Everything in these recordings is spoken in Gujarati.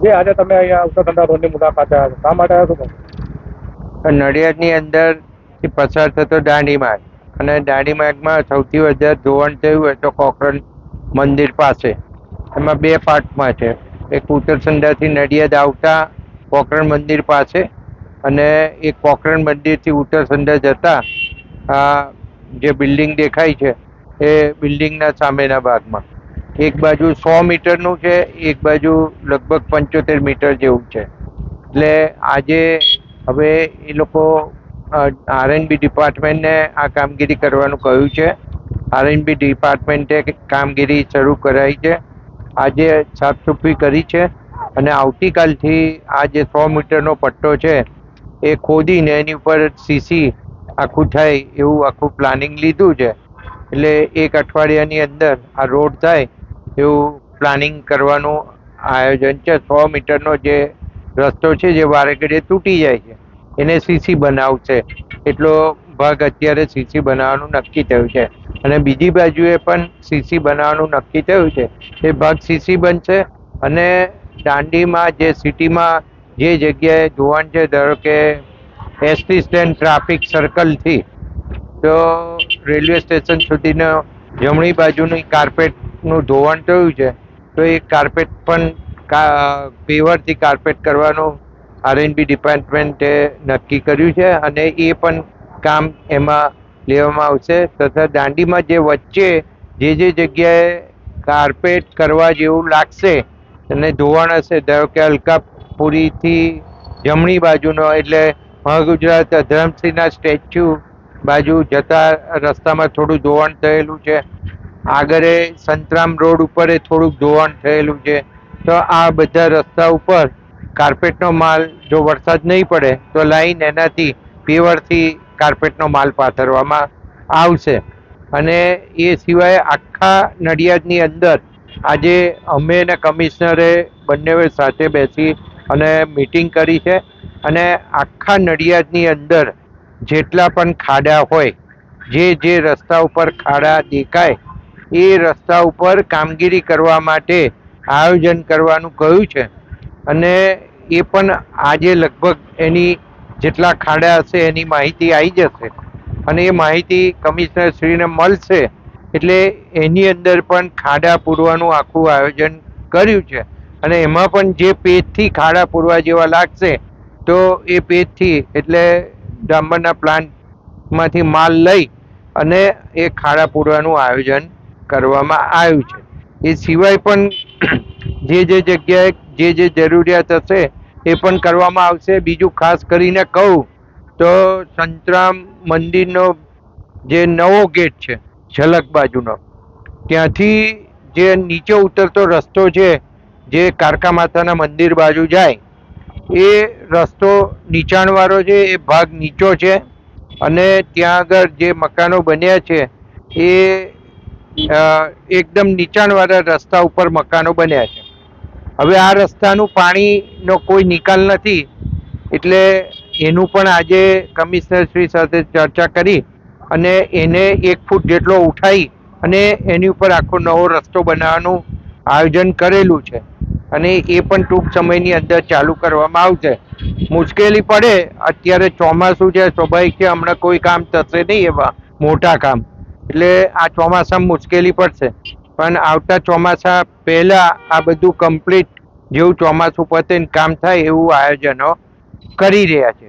જે આજે તમે અહીંયા ઉત્તરખંડા રોડની મુલાકાતે આવ્યા છો, શા માટે આવ્યા છો? નડિયાદની અંદરથી પસાર થતો દાંડી માર્ગ, અને દાંડી માર્ગમાં સૌથી વધારે ધોવાણ થયું હોય તો કોકરણ મંદિર પાસે. એમાં બે પાર્ટમાં છે. એક ઉત્તરસંડાથી નડિયાદ આવતા કોકરણ મંદિર પાસે, અને એક કોકરણ મંદિરથી ઉત્તરસંડા જતા આ જે બિલ્ડિંગ દેખાય છે એ બિલ્ડિંગના સામેના ભાગમાં. એક બાજુ 100 મીટરનું છે, એક બાજુ લગભગ 75 મીટર જેવું છે. એટલે આજે હવે એ લોકો આરએનબી ડિપાર્ટમેન્ટને આ કામગીરી કરવાનું કહ્યું છે. આરએનબી ડિપાર્ટમેન્ટે કામગીરી શરૂ કરાવી છે. આજે સાફસૂફી કરી છે, અને આવતીકાલથી આ જે 100 મીટરનો પટ્ટો છે એ ખોદીને એની ઉપર સીસી આખું થાય એવું આખું પ્લાનિંગ લીધું છે. એટલે એક અઠવાડિયાની અંદર આ રોડ થાય એવું પ્લાનિંગ કરવાનું આયોજન છે. 100 મીટરનો જે રસ્તો છે જે વારે ઘડીએ તૂટી જાય છે એને સીસી બનાવશે. એટલો ભાગ અત્યારે સીસી બનાવવાનું નક્કી થયું છે, અને બીજી બાજુએ પણ સીસી બનાવવાનું નક્કી થયું છે. એ ભાગ સીસી બનશે, અને દાંડીમાં જે સિટીમાં જે જગ્યાએ ધોવાણ છે, ધારો કે એસટી સ્ટેન્ડ ટ્રાફિક સર્કલથી તો રેલવે સ્ટેશન સુધીનો જમણી બાજુની કાર્પેટનું ધોવાણ થયું છે, તો એ કાર્પેટ પણ પેવરથી કાર્પેટ કરવાનું આરએનબી ડિપાર્ટમેન્ટે નક્કી કર્યું છે, અને એ પણ કામ એમાં લેવામાં આવશે. તથા દાંડીમાં જે વચ્ચે જે જગ્યાએ કાર્પેટ કરવા જેવું લાગશે અને ધોવાણ હશે, ધારો કે અલકાપુરીથી જમણી બાજુનો એટલે મહાગુજરાત ધરમસિંહના સ્ટેચ્યુ બાજુ જતા રસ્તામાં થોડું ધોવાણ થયેલું છે. આગળ સંતરામ રોડ ઉપર થોડુંક ધોવાણ થયેલું છે. તો આ બધા રસ્તા ઉપર કાર્પેટનો માલ જો વરસાદ નહીં પડે તો લાઈન એનાથી પેવરથી કાર્પેટનો માલ પાથરવામાં આવશે. અને એ સિવાય આખા નડિયાદની અંદર આજે અમે અને કમિશનરે બંને સાથે બેસી અને મીટિંગ કરી છે, અને આખા નડિયાદની અંદર જેટલા પણ ખાડા હોય, જે રસ્તા ઉપર ખાડા દેખાય એ રસ્તા ઉપર કામગીરી કરવા માટે આયોજન કરવાનું કહ્યું છે. અને એ પણ આજે લગભગ એની જેટલા ખાડા હશે એની માહિતી આવી જશે, અને એ માહિતી કમિશનર શ્રીને મળશે. એટલે એની અંદર પણ ખાડા પૂરવાનું આખું આયોજન કર્યું છે, અને એમાં પણ જે પેજથી ખાડા પૂરવા જેવા લાગશે તો એ પેજથી એટલે ડામરના પ્લાન્ટમાંથી માલ લઈ અને એ ખાડા પૂરવાનું આયોજન કરવામાં આવ્યું છે. એ સિવાય પણ જે જગ્યાએ જે જરૂરિયાત હશે એ પણ કરવામાં આવશે. બીજું ખાસ કરીને કહું તો સંતરામ મંદિરનો જે નવો ગેટ છે ઝલક બાજુનો, ત્યાંથી જે નીચે ઉતરતો રસ્તો છે જે કારકા માતાના મંદિર બાજુ જાય, એ રસ્તો નીચાણવાળો છે, એ ભાગ નીચો છે, અને ત્યાં આગળ જે મકાનો બન્યા છે એ એકદમ નીચાણવાળા રસ્તા ઉપર મકાનો બન્યા છે. હવે આ રસ્તાનું પાણીનો કોઈ નિકાલ નથી, એટલે એનું પણ આજે કમિશનર શ્રી સાથે ચર્ચા કરી અને એને 1 ફૂટ જેટલો ઉઠાવી અને એની ઉપર આખો નવો રસ્તો બનાવવાનું આયોજન કરેલું છે, અને એ પણ ટૂંક સમયની અંદર ચાલુ કરવામાં આવશે. મુશ્કેલી પડે, અત્યારે ચોમાસું છે, સ્વાભાવિક છે, હમણાં કોઈ કામ થશે નહીં એવા મોટા કામ, એટલે આ ચોમાસામાં મુશ્કેલી પડશે. પણ આવતા ચોમાસા પહેલા આ બધું કમ્પ્લીટ જેવું ચોમાસું પતે કામ થાય એવું આયોજનો કરી રહ્યા છે.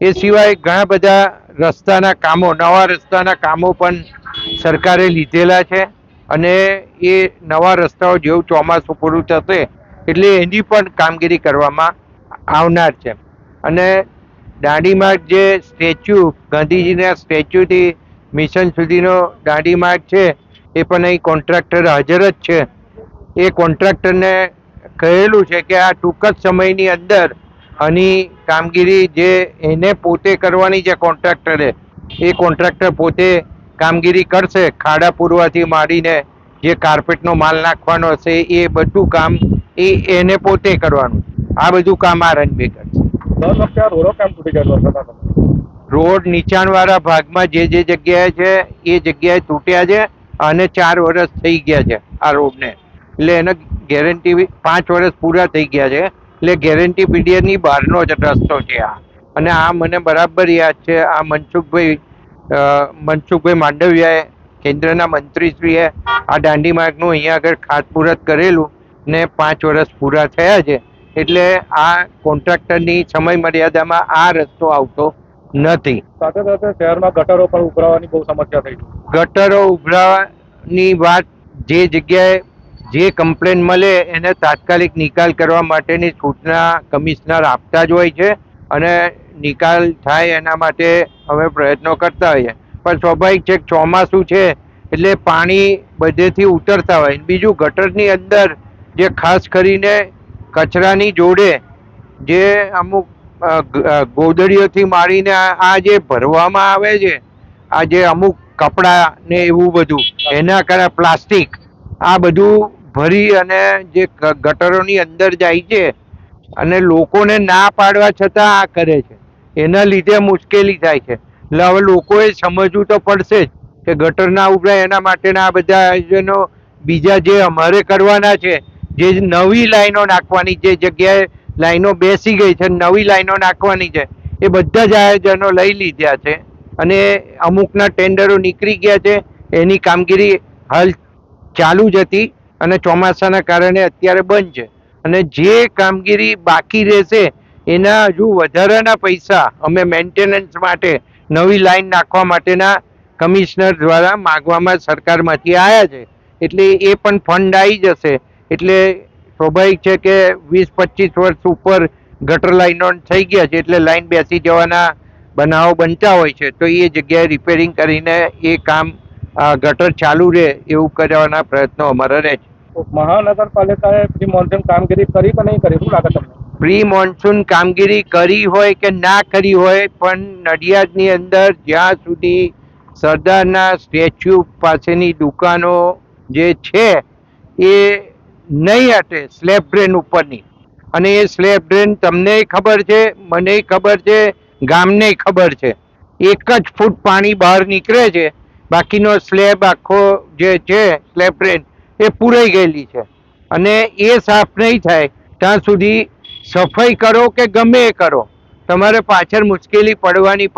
એ સિવાય ઘણા બધા રસ્તાના કામો, નવા રસ્તાના કામો પણ સરકારે લીધેલા છે, અને એ નવા રસ્તાઓ જેવું ચોમાસું પૂરું થશે એટલે એની પણ કામગીરી કરવામાં આવનાર છે. અને દાંડી માર્ગ જે સ્ટેચ્યુ, ગાંધીજીના સ્ટેચ્યુથી મિશન સુધીનો દાંડી માર્ગ છે એ પણ અહીં કોન્ટ્રાક્ટર હાજર જ છે. એ કોન્ટ્રાક્ટરને કહેલું છે કે આ ટૂંક જ સમયની અંદર આની કામગીરી જે એને પોતે કરવાની છે કોન્ટ્રાક્ટરે, એ કોન્ટ્રાક્ટર પોતે કામગીરી કરશે. ખાડા પૂરવાથી માંડીને જે કાર્પેટનો માલ નાખવાનો હશે એ બધું કામ એને પોતે કરવાનું. આ બધું કામ આરએનબી કરશે. દર વખતે આ રોડો કેમ તૂટી જાય વરસાદના સમયે? રોડ નીચાણવાળા ભાગમાં જે જગ્યાએ છે એ જગ્યાએ તૂટ્યા છે, અને 4 વર્ષ થઈ ગયા છે આ રોડને, એટલે એને ગેરંટી 5 વર્ષ પૂરા થઈ ગયા છે, એટલે ગેરંટી પીરિયડની બહારનો જ રસ્તો છે આ. અને આ મને બરાબર યાદ છે, આ મનસુખભાઈ માંડવિયાએ, કેન્દ્રના મંત્રીશ્રીએ આ દાંડી માર્ગનું અહીંયા આગળ ખાતમુહૂર્ત કરેલું ને 5 વર્ષ પૂરા થયા છે. એટલે આ કોન્ટ્રાક્ટરની સમય મર્યાદામાં આ રસ્તો આવતો નથી. સાથે સાથે શહેરમાં ગટરો પણ ઉભરાવાની બહુ સમસ્યા થઈ છે. ગટરો ઉભરાવાની વાત, જે જગ્યાએ જે કમ્પ્લેન મળે એને તાત્કાલિક નિકાલ કરવા માટેની સૂચના કમિશનર આપતા જ હોય છે અને નિકાલ થાય એના માટે અમે પ્રયત્નો કરતા હોઈએ. પણ સ્વાભાવિક છે, ચોમાસું છે એટલે પાણી બધેથી ઉતરતા હોય. બીજું, ગટરની અંદર જે ખાસ કરીને કચરાની જોડે જે અમુક ગોદડીઓથી મારીને આ જે ભરવામાં આવે છે, આ જે અમુક કપડાં ને એવું બધું, એના કારણે પ્લાસ્ટિક, આ બધું ભરી અને જે ગટરોની અંદર જાય છે અને લોકોને ના પાડવા છતાં આ કરે છે, એના લીધે મુશ્કેલી થાય છે. એટલે હવે લોકોએ સમજવું તો પડશે જ કે ગટર ના ઉભરાય એના માટેના આ બધા આયોજનો બીજા જે અમારે કરવાના છે, જે નવી લાઈનો નાખવાની, જે જગ્યાએ લાઈનો બેસી ગઈ છે, નવી લાઈનો નાખવાની છે, એ બધા જ આયોજનો લઈ લીધા છે અને અમુકના ટેન્ડરો નીકળી ગયા છે. એની કામગીરી હાલ ચાલુ જ હતી અને ચોમાસાના કારણે અત્યારે બંધ છે. અને જે કામગીરી બાકી રહેશે એના હજુ વધારાના પૈસા અમે મેન્ટેનન્સ માટે, નવી લાઈન નાખવા માટેના કમિશનર દ્વારા માગવામાં સરકારમાંથી આવ્યા છે. એટલે એ પણ ફંડ આવી જશે. એટલે સ્વાભાવિક છે કે 20-25 વર્ષ ઉપર ગટર લાઈનો થઈ ગયા છે, એટલે લાઈન બેસી જવાના બનાવો બનતા હોય છે. તો એ જગ્યાએ રિપેરિંગ કરીને એ કામ ગટર ચાલુ રહે એવું કરવાના પ્રયત્નો અમારા રહે છે. મહાનગરપાલિકાએ પ્રી મોન્સૂન કામગીરી કરી કે નહીં કરી, શું લાગે તમને? પ્રી મોન્સૂન કામગીરી કરી હોય કે ના કરી હોય, પણ નડિયાદની અંદર જ્યાં સુધી સરદારના સ્ટેચ્યુ પાસેની દુકાનો જે છે એ નહીં હટે સ્લેબ ડ્રેન ઉપરની, અને એ સ્લેબ ડ્રેન તમને ખબર છે, મને ખબર છે, ગામને ખબર છે, 1 જ ફૂટ પાણી બહાર નીકળે છે, બાકીનો સ્લેબ આખો જે છે સ્લેબ ડ્રેન એ પૂરાઈ ગયેલી છે. અને એ સાફ નહીં થાય ત્યાં સુધી સફાઈ કરો કે ગમે એ કરો, તમારે પાછળ મુશ્કેલી પડવાની.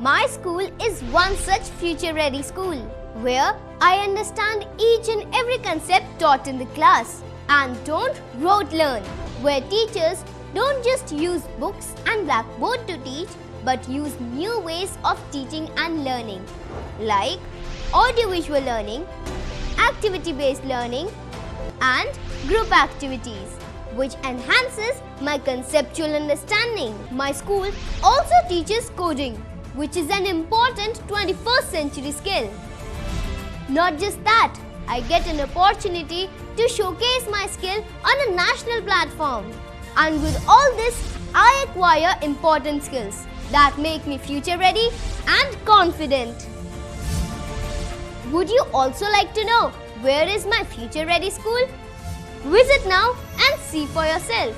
My school is one such future-ready school where I understand each and every concept taught in the class and don't rote learn, where teachers don't just use books and blackboard to teach but use new ways of teaching and learning like audiovisual learning, activity-based learning and group activities, which enhances my conceptual understanding. My school also teaches coding, which is an important 21st century skill. Not just that, I get an opportunity to showcase my skill on a national platform. And with all this, I acquire important skills that make me future ready and confident. Would you also like to know where is my future ready school? Visit now and see for yourself.